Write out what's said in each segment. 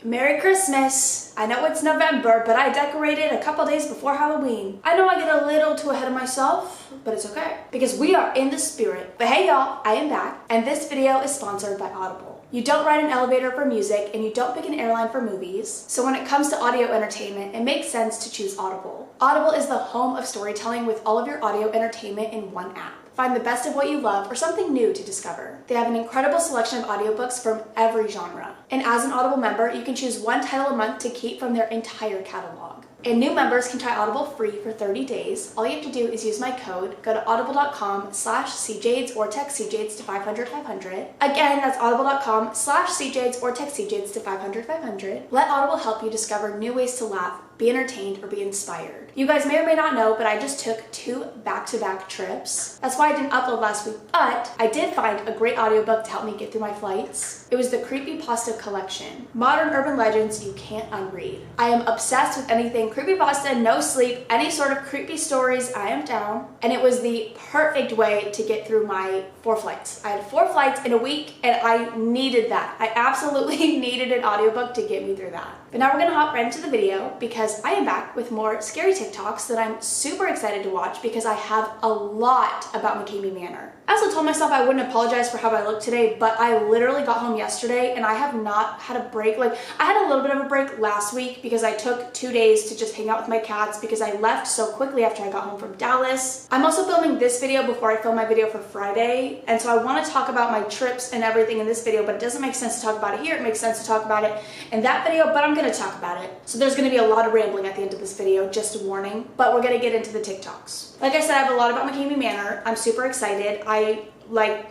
Merry Christmas! I know it's November, but I decorated a couple days before Halloween. I know I get a little too ahead of myself, but it's okay, because we are in the spirit. But hey y'all, I am back, and this video is sponsored by Audible. You don't ride an elevator for music, and you don't pick an airline for movies, so when it comes to audio entertainment, it makes sense to choose Audible. Audible is the home of storytelling with all of your audio entertainment in one app. Find the best of what you love or something new to discover. They have an incredible selection of audiobooks from every genre. And as an Audible member, you can choose one title a month to keep from their entire catalog. And new members can try Audible free for 30 days. All you have to do is use my code, go to audible.com/cjades or text cjades to 500-500. Again, that's audible.com/cjades or text cjades to 500-500. Let Audible help you discover new ways to laugh, be entertained, or be inspired. You guys may or may not know, but I just took 2 back-to-back trips. That's why I didn't upload last week, but I did find a great audiobook to help me get through my flights. It was the Creepypasta collection. Modern urban legends you can't unread. I am obsessed with anything creepypasta, no sleep, any sort of creepy stories, I am down. And it was the perfect way to get through my 4 flights. I had 4 flights in a week, and I needed that. I absolutely needed an audiobook to get me through that. But now we're gonna hop right into the video because I am back with more scary TikToks that I'm super excited to watch because I have a lot about McKamey Manor. I also told myself I wouldn't apologize for how I look today, but I literally got home yesterday and I have not had a break. Like, I had a little bit of a break last week because I took 2 days to just hang out with my cats because I left so quickly after I got home from Dallas. I'm also filming this video before I film my video for Friday, and so I want to talk about my trips and everything in this video, but it doesn't make sense to talk about it here. It makes sense to talk about it in that video, but I'm going to talk about it. So there's going to be a lot of rambling at the end of this video, just a warning, but we're going to get into the TikToks. Like I said, I have a lot about McKamey Manor. I'm super excited. I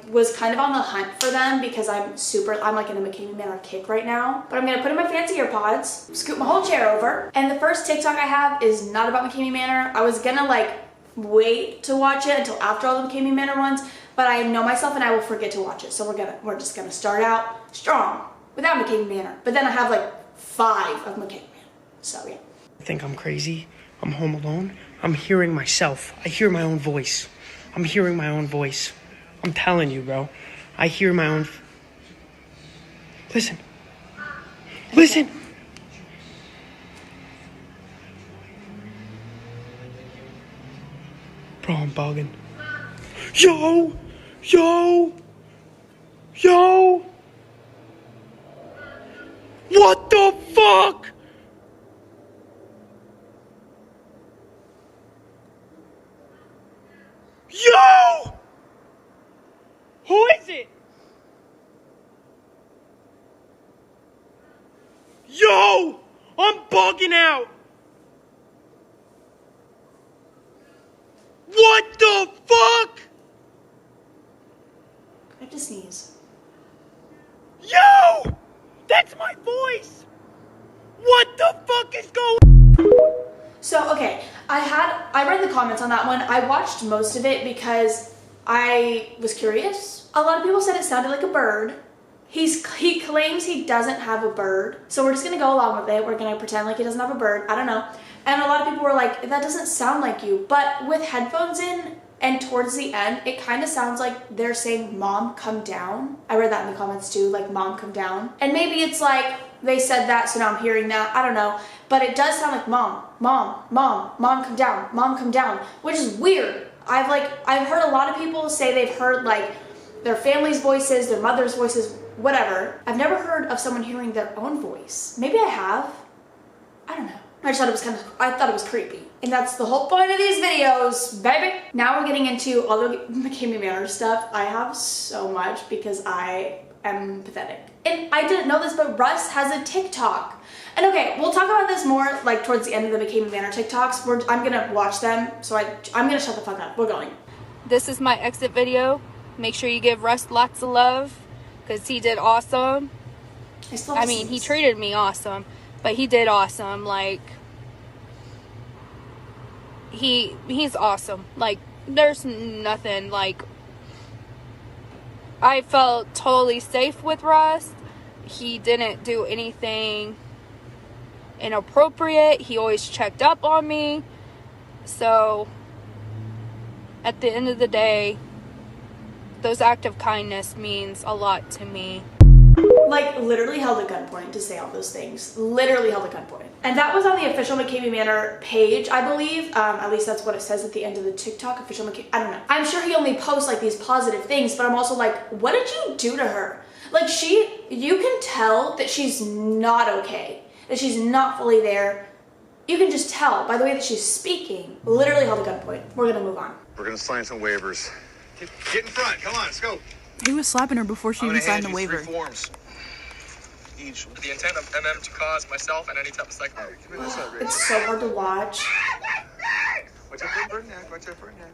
was kind of on the hunt for them because I'm like in a McKamey Manor kick right now. But I'm gonna put in my fancy earpods, scoot my whole chair over, and the first TikTok I have is not about McKamey Manor. I was gonna wait to watch it until after all the McKamey Manor ones, but I know myself and I will forget to watch it. So we're just gonna start out strong without McKamey Manor. But then I have 5 of McKamey Manor. So yeah. I think I'm crazy. I'm home alone. I'm hearing myself. I hear my own voice. I'm hearing my own voice. I'm telling you, bro. I hear my own... Listen. Listen! Bro, I'm bugging. Yo! Yo! Yo! What the fuck? Yo! Who is it? Yo! I'm bugging out! What the fuck? I have to sneeze. Yo! That's my voice! What the fuck is going? So, okay, I read the comments on that one. I watched most of it because I was curious. A lot of people said it sounded like a bird. He claims he doesn't have a bird, so we're just gonna go along with it. We're gonna pretend like he doesn't have a bird. I don't know. And a lot of people were like, that doesn't sound like you. But with headphones in and towards the end, it kind of sounds like they're saying, Mom, come down. I read that in the comments too, like, Mom, come down. And maybe it's like they said that, so now I'm hearing that. I don't know. But it does sound like Mom, Mom, Mom, Mom, come down, Mom, come down, which is weird. I've heard a lot of people say they've heard their family's voices, their mother's voices, whatever. I've never heard of someone hearing their own voice. Maybe I have. I don't know. I thought it was creepy. And that's the whole point of these videos, baby. Now we're getting into all the McKamey Manor stuff. I have so much because I am pathetic. And I didn't know this, but Russ has a TikTok. And okay, we'll talk about this more towards the end of the McKamey Manor TikToks. I'm gonna watch them, so I'm gonna shut the fuck up. We're going. This is my exit video. Make sure you give Russ lots of love because he did awesome. I mean, he treated me awesome, but he did awesome. He's awesome. There's nothing. I felt totally safe with Russ. He didn't do anything inappropriate. He always checked up on me. So at the end of the day, those acts of kindness means a lot to me. Like, literally held at gunpoint to say all those things. Literally held at gunpoint. And that was on the official McKamey Manor page, I believe. At least that's what it says at the end of the TikTok, official McKamey. I don't know. I'm sure he only posts like these positive things, but I'm also like, what did you do to her? Like, you can tell that she's not okay, that she's not fully there. You can just tell by the way that she's speaking. Literally held at gunpoint. We're gonna move on. We're gonna sign some waivers. Get in front. Come on, let's go. He was slapping her before she even signed the waiver. Three forms. Each. The intent of MM to cause myself and any type of psycho. It's so hard to watch. Watch out for her neck. Watch out for her neck.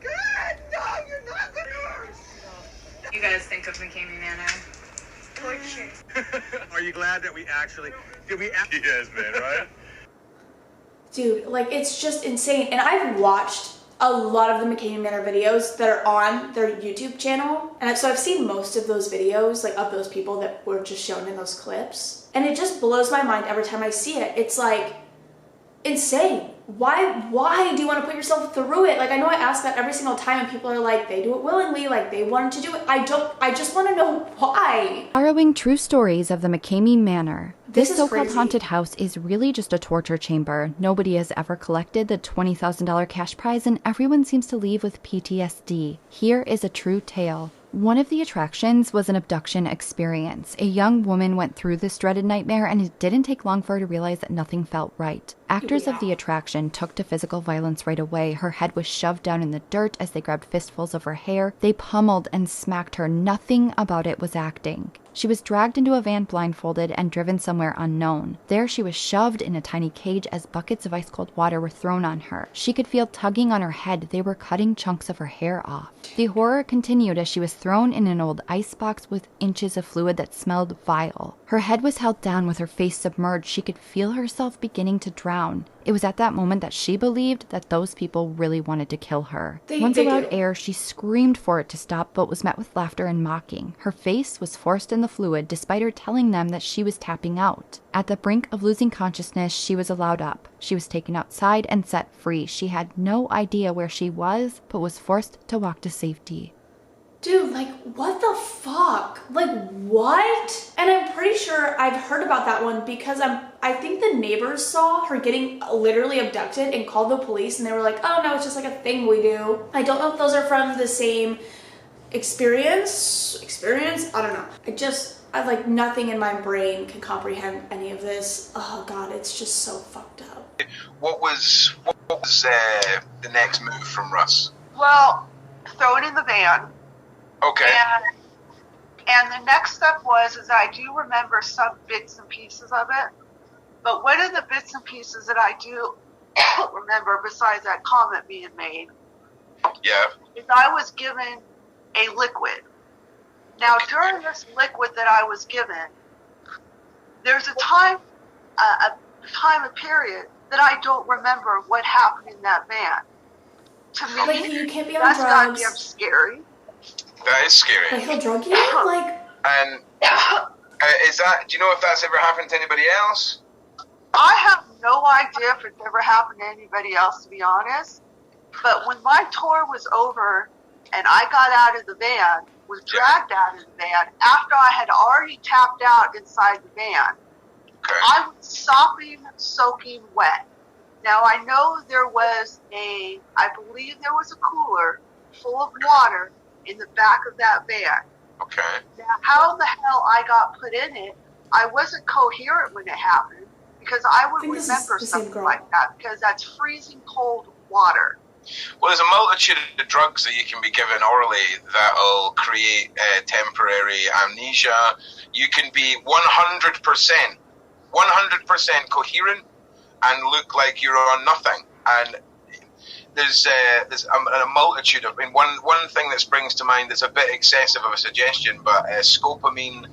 God, no, you're not gonna hurt. You guys think of McKamey Manor? Are you glad that we actually did we? Yes, man, right? Dude, like, it's just insane. And I've watched a lot of the McKamey Manor videos that are on their YouTube channel. And so I've seen most of those videos, like, of those people that were just shown in those clips. And it just blows my mind every time I see it. It's like insane. Why do you want to put yourself through it? Like, I know I ask that every single time and people are like, they do it willingly, like they wanted to do it. I just want to know why. Borrowing true stories of the McKamey Manor. This is so-called crazy. haunted house is really just a torture chamber. Nobody has ever collected the $20,000 cash prize and everyone seems to leave with PTSD. Here is a true tale. One of the attractions was an abduction experience. A young woman went through this dreaded nightmare and it didn't take long for her to realize that nothing felt right. Actors of the attraction took to physical violence right away. Her head was shoved down in the dirt as they grabbed fistfuls of her hair. They pummeled and smacked her. Nothing about it was acting. She was dragged into a van blindfolded and driven somewhere unknown. There she was shoved in a tiny cage as buckets of ice-cold water were thrown on her. She could feel tugging on her head. They were cutting chunks of her hair off. The horror continued as she was thrown in an old icebox with inches of fluid that smelled vile. Her head was held down with her face submerged. She could feel herself beginning to drown. It was at that moment that she believed that those people really wanted to kill her. Once allowed air, she screamed for it to stop, but was met with laughter and mocking. Her face was forced in the fluid, despite her telling them that she was tapping out. At the brink of losing consciousness, she was allowed up. She was taken outside and set free. She had no idea where she was, but was forced to walk to safety. Dude, like, what the fuck? Like, what? And I'm pretty sure I've heard about that one because I think the neighbors saw her getting literally abducted and called the police and they were like, oh no, it's just like a thing we do. I don't know if those are from the same experience? I don't know. I like nothing in my brain can comprehend any of this. Oh God, it's just so fucked up. What was the next move from Russ? Well, throw it in the van. Okay. And the next step was I do remember some bits and pieces of it, but one of the bits and pieces that I do remember, besides that comment being made, is I was given a liquid. Now, during this liquid that I was given, there's a period that I don't remember what happened in that van. To me, like, you can't be on that's drugs. goddamn scary. That is scary. Like, he'll drug you? Like, And is that? Do you know if that's ever happened to anybody else? I have no idea if it's ever happened to anybody else, to be honest. But when my tour was over and I got out of the van, was dragged out of the van, after I had already tapped out inside the van, I was soaking wet. Now, I know I believe there was a cooler full of water in the back of that van. Okay. Now, how the hell I got put in it, I wasn't coherent when it happened, because I would remember something like that, because that's freezing cold water. Well, there's a multitude of drugs that you can be given orally that'll create temporary amnesia. You can be 100% coherent and look like you're on nothing. And there's a multitude of. I mean, one thing that springs to mind that's a bit excessive of a suggestion, but scopamine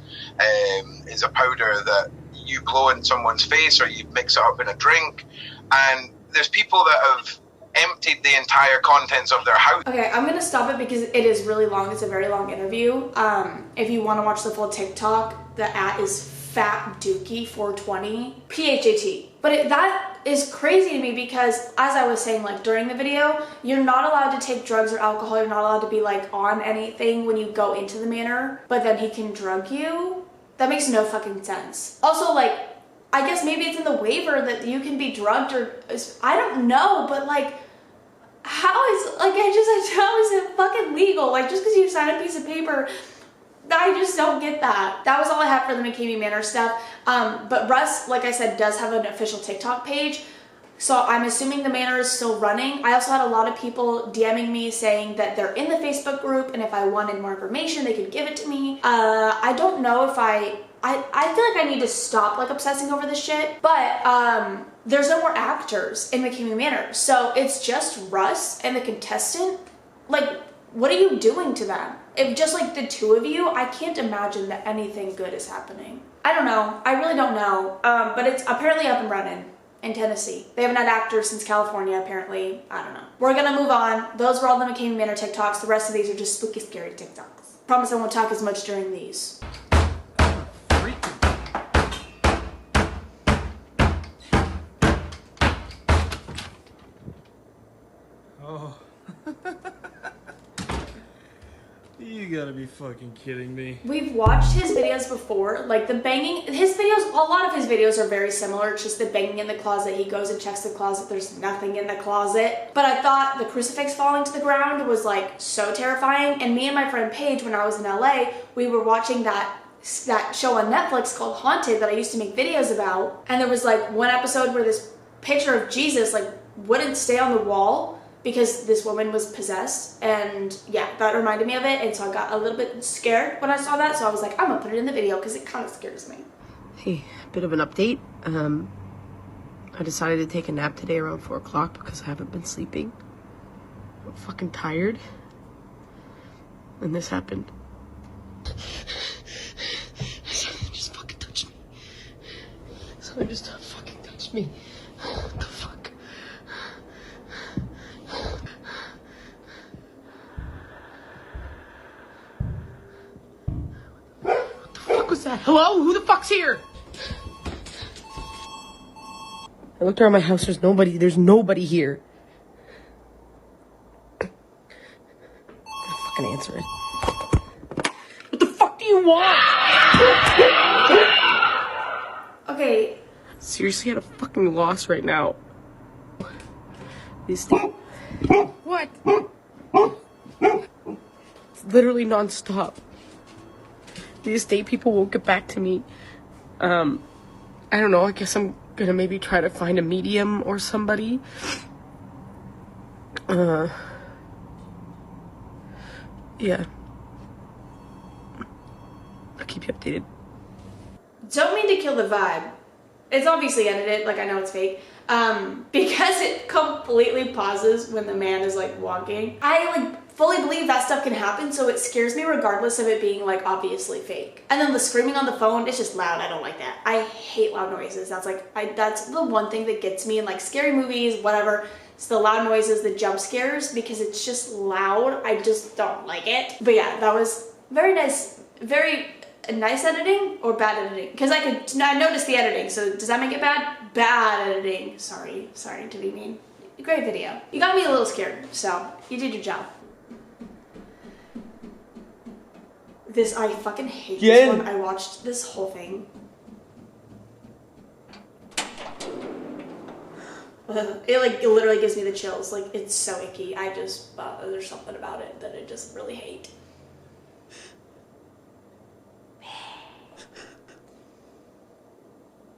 is a powder that you blow in someone's face or you mix it up in a drink, and there's people that have emptied the entire contents of their house. Okay, I'm gonna stop it because it is really long. It's a very long interview. If you want to watch the full TikTok, the @ is fatdookie420 PHAT. But that is crazy to me because, as I was saying, like during the video, you're not allowed to take drugs or alcohol. You're not allowed to be like on anything when you go into the manor. But then he can drug you. That makes no fucking sense. Also, like, I guess maybe it's in the waiver that you can be drugged or, I don't know, but like, how is it fucking legal? Like, just because you sign a piece of paper, I just don't get that. That was all I have for the McKamey Manor stuff. But Russ, like I said, does have an official TikTok page. So I'm assuming the Manor is still running. I also had a lot of people DMing me saying that they're in the Facebook group and if I wanted more information, they could give it to me. I don't know if I feel like I need to stop like obsessing over this shit, but there's no more actors in McKamey Manor. So it's just Russ and the contestant. Like, what are you doing to them? If just like the two of you, I can't imagine that anything good is happening. I don't know. I really don't know. But it's apparently up and running in Tennessee. They haven't had actors since California, apparently. I don't know. We're gonna move on. Those were all the McKamey Manor TikToks. The rest of these are just spooky, scary TikToks. Promise I won't talk as much during these. Oh. You gotta be fucking kidding me. We've watched his videos before, like the banging, his videos, a lot of his videos are very similar. It's just the banging in the closet. He goes and checks the closet. There's nothing in the closet. But I thought the crucifix falling to the ground was like so terrifying. And me and my friend Paige, when I was in LA, we were watching that show on Netflix called Haunted that I used to make videos about. And there was like one episode where this picture of Jesus like wouldn't stay on the wall because this woman was possessed, and yeah, that reminded me of it, and so I got a little bit scared when I saw that, so I was like, I'm gonna put it in the video because it kind of scares me. Hey, a bit of an update. I decided to take a nap today around 4 o'clock because I haven't been sleeping. I'm fucking tired. And this happened. Someone just fucking touched me. Someone just fucking touched me. What the fuck? What was that? Hello? Who the fuck's here? I looked around my house. There's nobody here. I'm gonna fucking answer it. What the fuck do you want? Okay. Seriously, at a fucking loss right now. This thing. What? It's literally non-stop. The estate people won't get back to me. I don't know. I guess I'm gonna maybe try to find a medium or somebody. Yeah. I'll keep you updated. Don't mean to kill the vibe. It's obviously edited, like I know it's fake. Because it completely pauses when the man is like walking. I like fully believe that stuff can happen, so it scares me regardless of it being like obviously fake. And then the screaming on the phone, it's just loud. I don't like that. I hate loud noises. That's like, that's the one thing that gets me in like scary movies, whatever. It's the loud noises, the jump scares, because it's just loud. I just don't like it. But yeah, that was very nice editing or bad editing? Because I noticed the editing, so does that make it bad? Bad editing. Sorry to be mean. Great video. You got me a little scared, so you did your job. I fucking hate this one. I watched this whole thing. It literally gives me the chills. Like, it's so icky. There's something about it that I just really hate.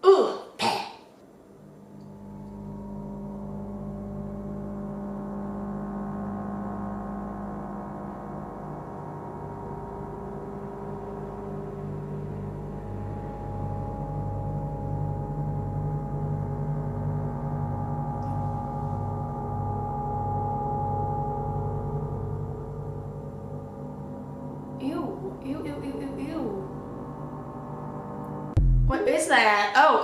Ooh. What is that? Oh,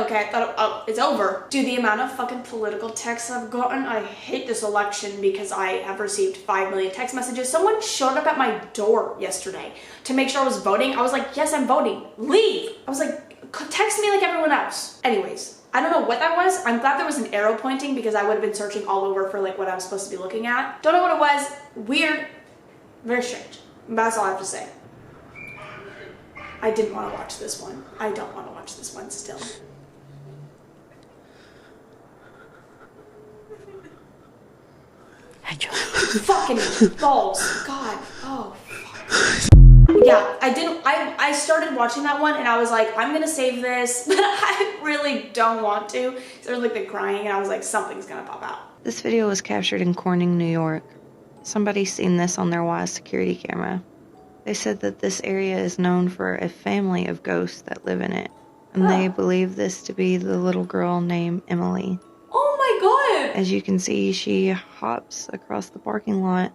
okay, I thought, it's over. Dude, the amount of fucking political texts I've gotten, I hate this election because I have received 5 million text messages. Someone showed up at my door yesterday to make sure I was voting. I was like, yes, I'm voting. Leave. I was like, text me like everyone else. Anyways, I don't know what that was. I'm glad there was an arrow pointing because I would have been searching all over for like what I was supposed to be looking at. Don't know what it was. Weird. Very strange. That's all I have to say. I didn't want to watch this one. I don't want to watch this one still. Fucking balls. God. Oh, fuck. Yeah, I started watching that one and I was like, I'm gonna save this, but I really don't want to. There was like the crying and I was like, something's gonna pop out. This video was captured in Corning, New York. Somebody's seen this on their Wise security camera. They said that this area is known for a family of ghosts that live in it. And they believe this to be the little girl named Emily. Oh my god! As you can see, she hops across the parking lot.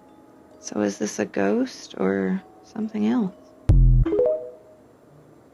So is this a ghost or something else?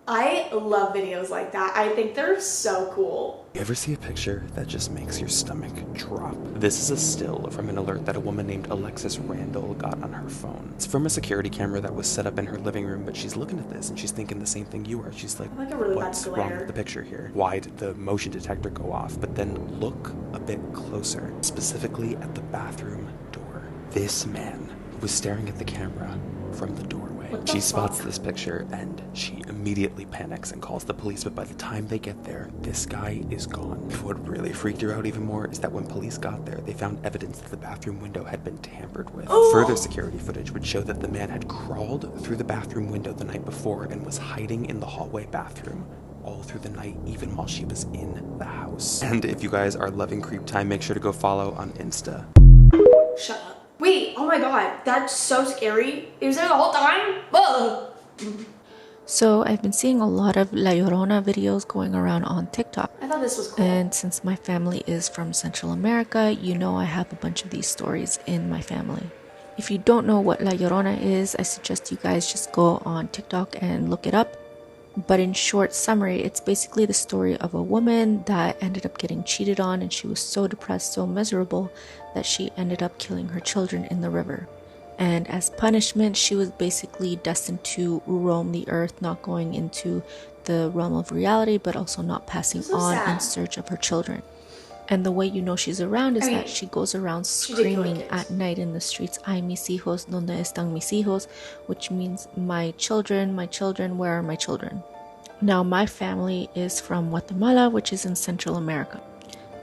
I love videos like that. I think they're so cool. You ever see a picture that just makes your stomach drop? This is a still from an alert that a woman named Alexis Randall got on her phone. It's from a security camera that was set up in her living room, but she's looking at this and she's thinking the same thing you are. She's like, a really what's wrong with the picture here? Why did the motion detector go off? But then look a bit closer, specifically at the bathroom door. This man was staring at the camera from the doorway. She spots this picture and she immediately panics and calls the police, but by the time they get there, this guy is gone. What really freaked her out even more is that when police got there, they found evidence that the bathroom window had been tampered with. Further security footage would show that the man had crawled through the bathroom window the night before and was hiding in the hallway bathroom all through the night, even while she was in the house. And if you guys are loving Creep Time, make sure to go follow on Insta. Shut up. Wait, oh my god, that's so scary. It was there the whole time? Whoa. So I've been seeing a lot of La Llorona videos going around on TikTok. I thought this was cool. And since my family is from Central America, you know I have a bunch of these stories in my family. If you don't know what La Llorona is, I suggest you guys just go on TikTok and look it up. But in short summary, it's basically the story of a woman that ended up getting cheated on, and she was so depressed, so miserable, that she ended up killing her children in the river. And as punishment, she was basically destined to roam the earth, not going into the realm of reality, but also not passing on in search of her children. And the way you know she's around is that she goes around screaming at night in the streets, "Ay, mis hijos, ¿dónde están mis hijos?" which means, my children, where are my children? Now, my family is from Guatemala, which is in Central America.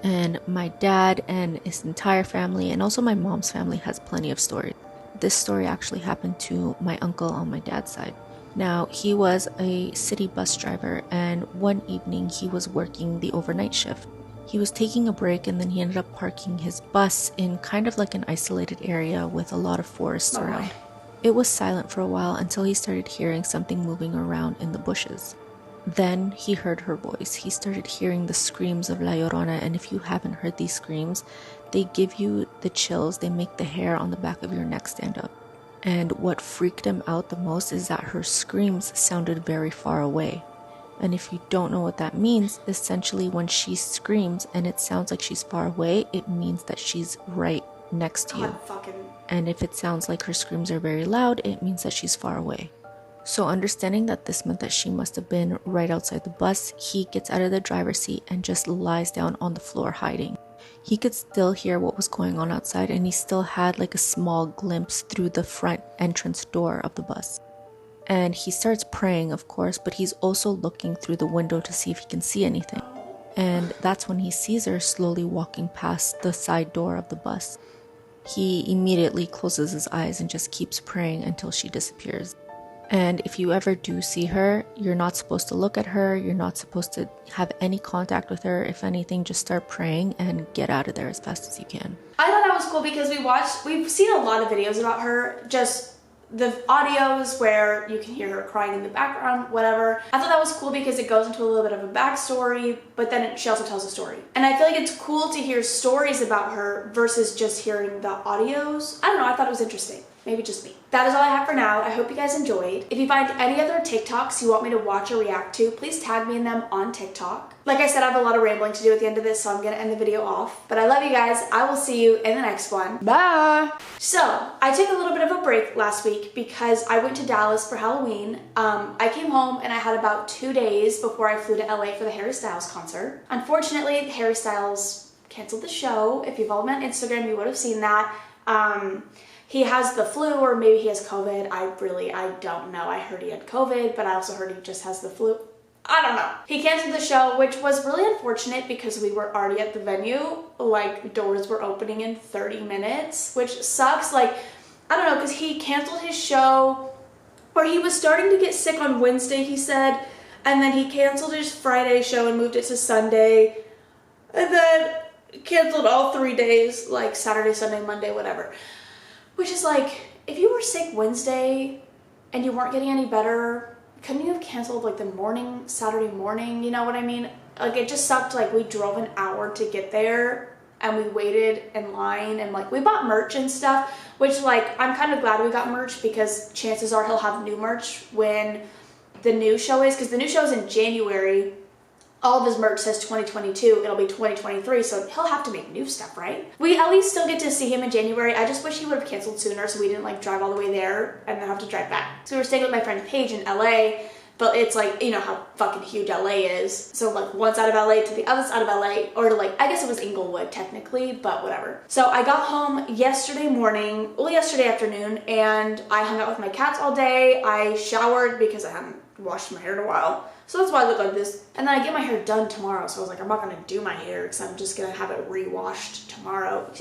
And my dad and his entire family, and also my mom's family, has plenty of stories. This story actually happened to my uncle on my dad's side. Now, he was a city bus driver, and one evening he was working the overnight shift. He was taking a break, and then he ended up parking his bus in kind of like an isolated area with a lot of forests around. It was silent for a while until he started hearing something moving around in the bushes. Then he heard her voice. He started hearing the screams of La Llorona, and if you haven't heard these screams, they give you the chills. They make the hair on the back of your neck stand up. And what freaked him out the most is that her screams sounded very far away. And if you don't know what that means, essentially when she screams and it sounds like she's far away, it means that she's right next to you. And if it sounds like her screams are very loud, it means that she's far away. So understanding that this meant that she must have been right outside the bus, he gets out of the driver's seat and just lies down on the floor hiding. He could still hear what was going on outside, and he still had like a small glimpse through the front entrance door of the bus. And he starts praying, of course, but he's also looking through the window to see if he can see anything. And that's when he sees her slowly walking past the side door of the bus. He immediately closes his eyes and just keeps praying until she disappears. And if you ever do see her, you're not supposed to look at her. You're not supposed to have any contact with her. If anything, just start praying and get out of there as fast as you can. I thought that was cool because we've seen a lot of videos about her, just the audios where you can hear her crying in the background, whatever. I thought that was cool because it goes into a little bit of a backstory, but then she also tells a story. And I feel like it's cool to hear stories about her versus just hearing the audios. I don't know, I thought it was interesting. Maybe just me. That is all I have for now. I hope you guys enjoyed. If you find any other TikToks you want me to watch or react to, please tag me in them on TikTok. Like I said, I have a lot of rambling to do at the end of this, so I'm gonna end the video off. But I love you guys. I will see you in the next one. Bye! So, I took a little bit of a break last week because I went to Dallas for Halloween. I came home and I had about 2 days before I flew to LA for the Harry Styles concert. Unfortunately, Harry Styles canceled the show. If you follow me on Instagram, you would have seen that. he has the flu or maybe he has COVID. I don't know. I heard he had COVID, but I also heard he just has the flu. I don't know. He canceled the show, which was really unfortunate because we were already at the venue. Like, doors were opening in 30 minutes, which sucks. Like, I don't know, because he canceled his show, or he was starting to get sick on Wednesday, he said, and then he canceled his Friday show and moved it to Sunday, and then canceled all 3 days, like Saturday, Sunday, Monday, whatever. Which is like, if you were sick Wednesday and you weren't getting any better, couldn't you have canceled like the morning, Saturday morning, you know what I mean? Like, it just sucked. Like, we drove an hour to get there and we waited in line, and like we bought merch and stuff, which like I'm kind of glad we got merch because chances are he'll have new merch when the new show is, because the new show is in January. All of his merch says 2022, it'll be 2023, so he'll have to make new stuff, right? We at least still get to see him in January. I just wish he would have canceled sooner so we didn't like drive all the way there and then have to drive back. So we were staying with my friend Paige in LA, but it's like, you know how fucking huge LA is. So like one side of LA to the other side of LA, or to like, I guess it was Inglewood technically, but whatever. So I got home yesterday afternoon, and I hung out with my cats all day. I showered because I hadn't washed my hair in a while. So that's why I look like this. And then I get my hair done tomorrow. So I was like, I'm not gonna do my hair because I'm just gonna have it re-washed tomorrow.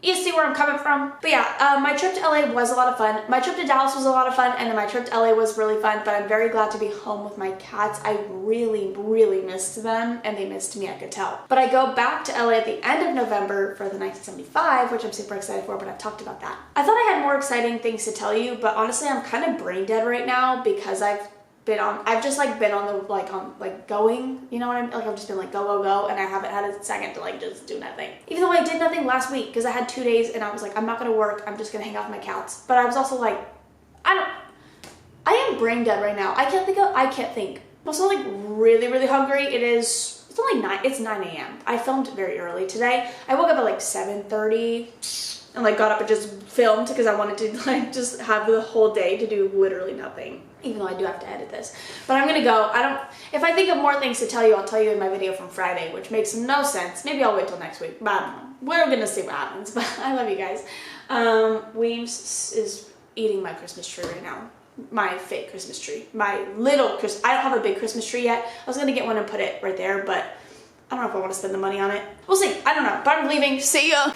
You see where I'm coming from? But yeah, my trip to LA was a lot of fun. My trip to Dallas was a lot of fun, and then my trip to LA was really fun, but I'm very glad to be home with my cats. I really, really missed them, and they missed me, I could tell. But I go back to LA at the end of November for the 1975, which I'm super excited for, but I've talked about that. I thought I had more exciting things to tell you, but honestly, I'm kind of brain dead right now because I've just like been on the going, you know what I mean? Like I've just been like go, and I haven't had a second to like just do nothing. Even though I did nothing last week because I had 2 days and I was like, I'm not gonna work, I'm just gonna hang out with my cats. But I was also like, I am brain dead right now. I can't think. I'm also like really, really hungry. It's 9 a.m. I filmed very early today. I woke up at like 7:30 and like got up and just filmed because I wanted to like just have the whole day to do literally nothing. Even though I do have to edit this. But I'm gonna go. If I think of more things to tell you, I'll tell you in my video from Friday, which makes no sense. Maybe I'll wait till next week, but I don't know. We're gonna see what happens, but I love you guys. Weems is eating my Christmas tree right now. My fake Christmas tree. My little Christmas. I don't have a big Christmas tree yet. I was gonna get one and put it right there, but I don't know if I want to spend the money on it. We'll see. I don't know, but I'm leaving. See ya.